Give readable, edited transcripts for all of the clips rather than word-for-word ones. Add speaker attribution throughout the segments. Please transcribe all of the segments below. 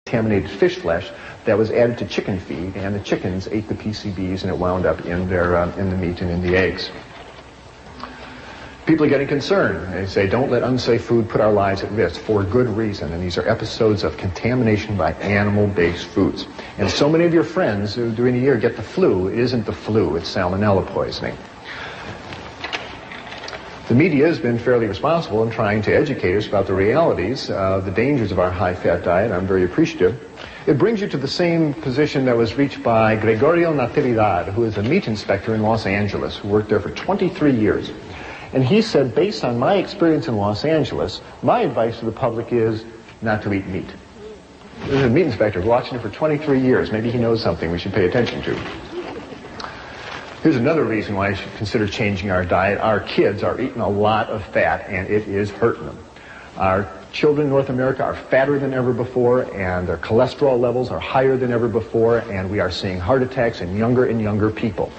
Speaker 1: contaminated fish flesh that was added to chicken feed, and the chickens ate the PCBs, and it wound up in the meat and in the eggs. People are getting concerned. They say, don't let unsafe food put our lives at risk, for good reason. And these are episodes of contamination by animal-based foods. And so many of your friends who during the year get the flu, it isn't the flu, it's salmonella poisoning. The media has been fairly responsible in trying to educate us about the realities, the dangers of our high-fat diet. I'm very appreciative. It brings you to the same position that was reached by Gregorio Natividad, who is a meat inspector in Los Angeles, who worked there for 23 years. And he said, based on my experience in Los Angeles, my advice to the public is not to eat meat. This is a meat inspector watching it for 23 years. Maybe he knows something we should pay attention to. Here's another reason why I should consider changing our diet. Our kids are eating a lot of fat, and it is hurting them. Our children in North America are fatter than ever before, and their cholesterol levels are higher than ever before, and we are seeing heart attacks in younger and younger people.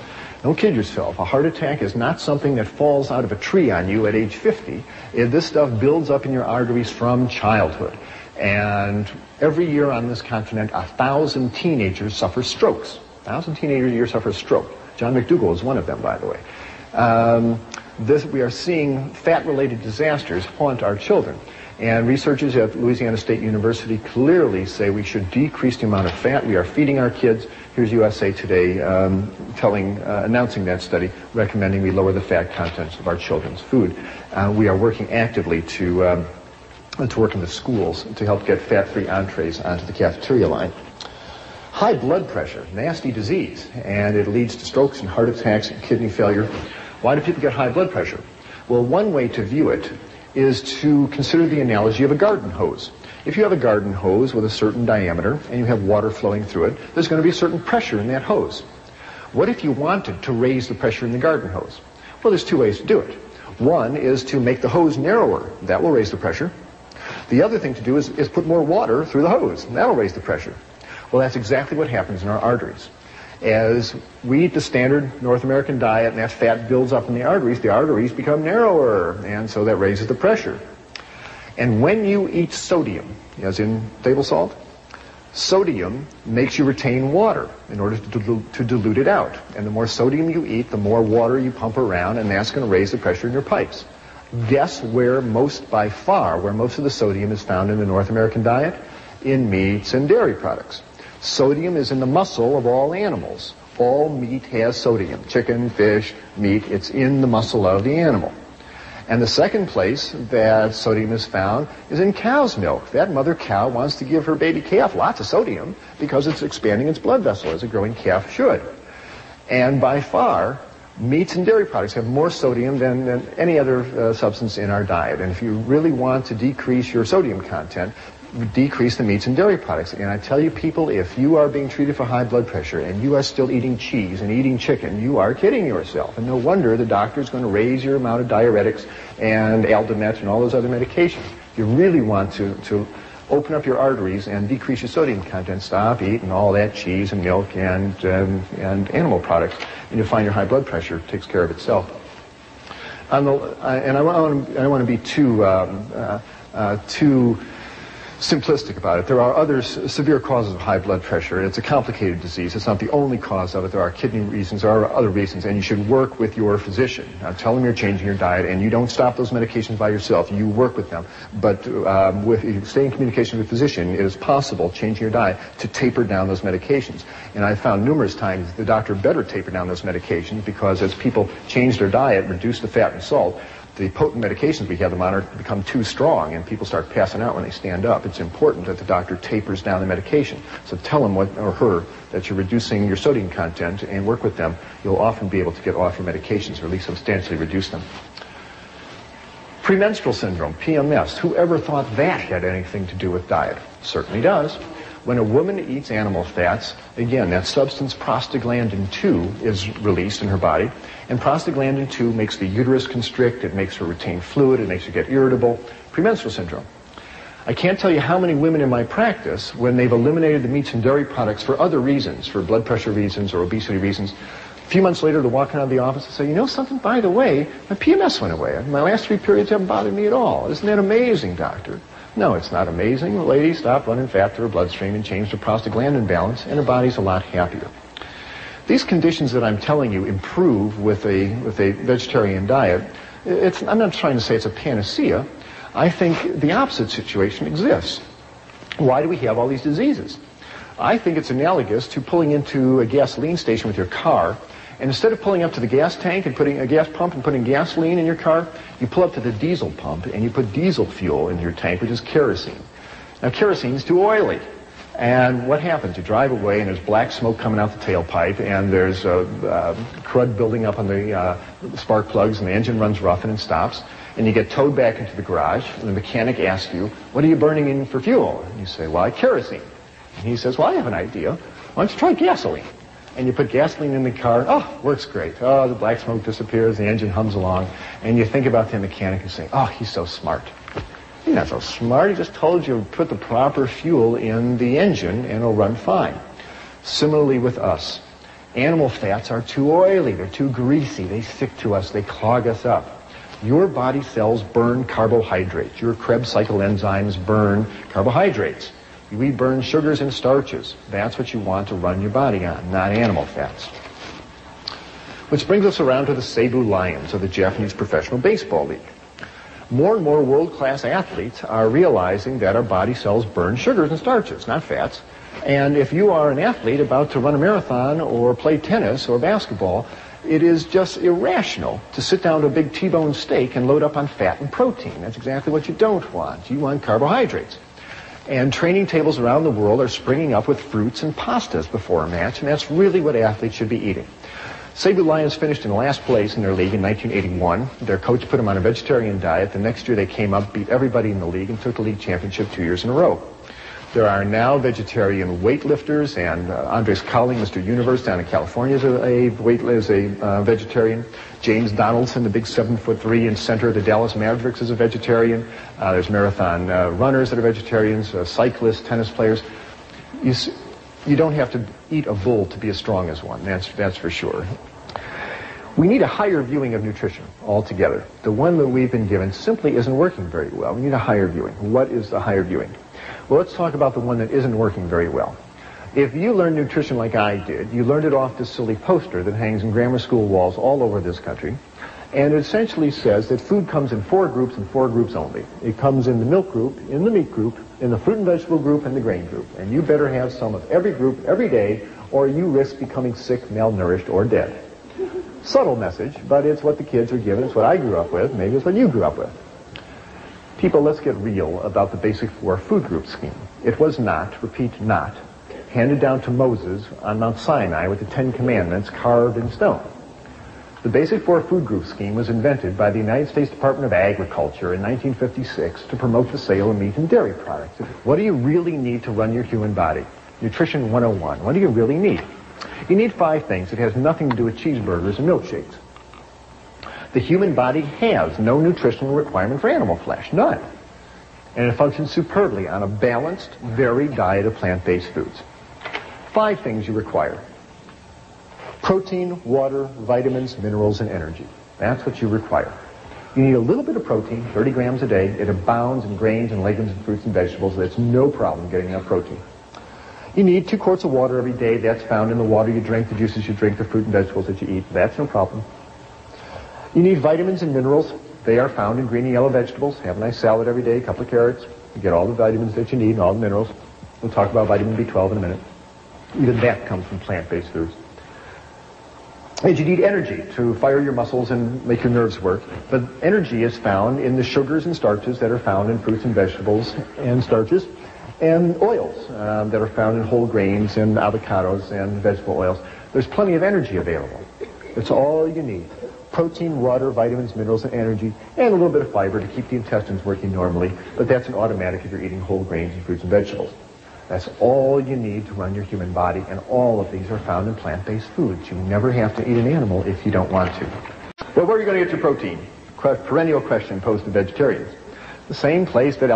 Speaker 1: Don't kid yourself. A heart attack is not something that falls out of a tree on you at age 50. This stuff builds up in your arteries from childhood. And every year on this continent, 1,000 teenagers suffer strokes. 1,000 teenagers a year suffer a stroke. John McDougall is one of them, by the way. We are seeing fat-related disasters haunt our children. And researchers at Louisiana State University clearly say we should decrease the amount of fat we are feeding our kids. Here's USA Today announcing that study, recommending we lower the fat contents of our children's food. We are working actively to work in the schools to help get fat-free entrees onto the cafeteria line. High blood pressure, nasty disease, and it leads to strokes and heart attacks and kidney failure. Why do people get high blood pressure? Well, one way to view it is to consider the analogy of a garden hose. If you have a garden hose with a certain diameter and you have water flowing through it, there's going to be a certain pressure in that hose. What if you wanted to raise the pressure in the garden hose? Well, there's two ways to do it. One is to make the hose narrower. That will raise the pressure. The other thing to do is put more water through the hose. That will raise the pressure. Well, that's exactly what happens in our arteries. As we eat the standard North American diet and that fat builds up in the arteries become narrower, and so that raises the pressure. And when you eat sodium, as in table salt, sodium makes you retain water in order to dilute it out. And the more sodium you eat, the more water you pump around, and that's going to raise the pressure in your pipes. Guess where most of the sodium is found in the North American diet? In meats and dairy products. Sodium is in the muscle of all animals. All meat has sodium. Chicken, fish, meat, it's in the muscle of the animal. And the second place that sodium is found is in cow's milk. That mother cow wants to give her baby calf lots of sodium because it's expanding its blood vessel as a growing calf should. And by far, meats and dairy products have more sodium than any other substance in our diet. And if you really want to decrease your sodium content, decrease the meats and dairy products. And I tell you, people, if you are being treated for high blood pressure and you are still eating cheese and eating chicken, you are kidding yourself. And no wonder the doctor is going to raise your amount of diuretics and Aldomet and all those other medications. If you really want to open up your arteries and decrease your sodium content, stop eating all that cheese and milk and animal products, and you'll find your high blood pressure takes care of itself. I don't want to be too simplistic about it. There are other severe causes of high blood pressure. It's a complicated disease. It's not the only cause of it. There are kidney reasons. There are other reasons, and you should work with your physician. Now, tell them you're changing your diet, and you don't stop those medications by yourself. You work with them. But if you stay in communication with a physician, it is possible, changing your diet, to taper down those medications. And I've found numerous times the doctor better taper down those medications because as people change their diet, reduce the fat and salt, the potent medications we have them on become too strong, and people start passing out when they stand up. It's important that the doctor tapers down the medication. So tell him or her that you're reducing your sodium content and work with them. You'll often be able to get off your medications or at least substantially reduce them. Premenstrual syndrome, PMS. Whoever thought that had anything to do with diet? Certainly does. When a woman eats animal fats, again, that substance prostaglandin 2 is released in her body, and prostaglandin 2 makes the uterus constrict, it makes her retain fluid, it makes her get irritable. Premenstrual syndrome. I can't tell you how many women in my practice, when they've eliminated the meats and dairy products for other reasons, for blood pressure reasons or obesity reasons, a few months later they're walking out of the office and say, you know something, by the way, my PMS went away. My last 3 periods haven't bothered me at all. Isn't that amazing, doctor? No, it's not amazing. The lady stopped running fat through her bloodstream and changed her prostaglandin balance, and her body's a lot happier. These conditions that I'm telling you improve with a vegetarian diet. I'm not trying to say it's a panacea. I think the opposite situation exists. Why do we have all these diseases? I think it's analogous to pulling into a gasoline station with your car, and instead of pulling up to the gas tank and putting a gas pump and putting gasoline in your car, you pull up to the diesel pump and you put diesel fuel in your tank, which is kerosene. Now, kerosene is too oily. And what happens? You drive away and there's black smoke coming out the tailpipe, and there's crud building up on the spark plugs, and the engine runs rough and it stops. And you get towed back into the garage, and the mechanic asks you, what are you burning in for fuel? And you say, well, kerosene. And he says, well, I have an idea. Why don't you try gasoline? And you put gasoline in the car. Oh, works great. Oh, the black smoke disappears, the engine hums along. And you think about the mechanic and say, oh, he's so smart. He's not so smart. He just told you to put the proper fuel in the engine and it'll run fine. Similarly with us. Animal fats are too oily. They're too greasy. They stick to us. They clog us up. Your body cells burn carbohydrates. Your Krebs cycle enzymes burn carbohydrates. We burn sugars and starches. That's what you want to run your body on, not animal fats. Which brings us around to the Seibu Lions of the Japanese Professional Baseball League. More and more world-class athletes are realizing that our body cells burn sugars and starches, not fats. And if you are an athlete about to run a marathon or play tennis or basketball, it is just irrational to sit down to a big T-bone steak and load up on fat and protein. That's exactly what you don't want. You want carbohydrates. And training tables around the world are springing up with fruits and pastas before a match, and that's really what athletes should be eating. Seibu Lions finished in last place in their league in 1981. Their coach put them on a vegetarian diet. The next year they came up, beat everybody in the league, and took the league championship 2 years in a row. There are now vegetarian weightlifters, and Andres Cowling, Mr. Universe down in California, is a vegetarian. James Donaldson, the big 7'3" and center of the Dallas Mavericks, is a vegetarian. There's marathon runners that are vegetarians, cyclists, tennis players. You don't have to eat a bull to be as strong as one, that's for sure. We need a higher viewing of nutrition altogether. The one that we've been given simply isn't working very well. We need a higher viewing. What is the higher viewing? Well, let's talk about the one that isn't working very well. If you learn nutrition like I did, you learned it off this silly poster that hangs in grammar school walls all over this country. And it essentially says that food comes in 4 groups and 4 groups only. It comes in the milk group, in the meat group, in the fruit and vegetable group, and the grain group. And you better have some of every group every day, or you risk becoming sick, malnourished, or dead. Subtle message, but it's what the kids are given. It's what I grew up with. Maybe it's what you grew up with. People, let's get real about the basic 4 food group scheme. It was not, repeat, not, handed down to Moses on Mount Sinai with the 10 Commandments carved in stone. The basic 4 food group scheme was invented by the United States Department of Agriculture in 1956 to promote the sale of meat and dairy products. What do you really need to run your human body? Nutrition 101. What do you really need? You need 5 things. It has nothing to do with cheeseburgers and milkshakes. The human body has no nutritional requirement for animal flesh, none. And it functions superbly on a balanced, varied diet of plant-based foods. 5 things you require. Protein, water, vitamins, minerals, and energy. That's what you require. You need a little bit of protein, 30 grams a day. It abounds in grains and legumes and fruits and vegetables. That's no problem getting enough protein. You need 2 quarts of water every day. That's found in the water you drink, the juices you drink, the fruit and vegetables that you eat. That's no problem. You need vitamins and minerals. They are found in green and yellow vegetables. Have a nice salad every day, a couple of carrots. You get all the vitamins that you need and all the minerals. We'll talk about vitamin B12 in a minute. Even that comes from plant-based foods. And you need energy to fire your muscles and make your nerves work. But energy is found in the sugars and starches that are found in fruits and vegetables and starches, and oils that are found in whole grains and avocados and vegetable oils. There's plenty of energy available. That's all you need. Protein, water, vitamins, minerals, and energy, and a little bit of fiber to keep the intestines working normally, but that's an automatic if you're eating whole grains and fruits and vegetables. That's all you need to run your human body, and all of these are found in plant-based foods. You never have to eat an animal if you don't want to. Well, where are you going to get your protein? Perennial question posed to vegetarians. The same place that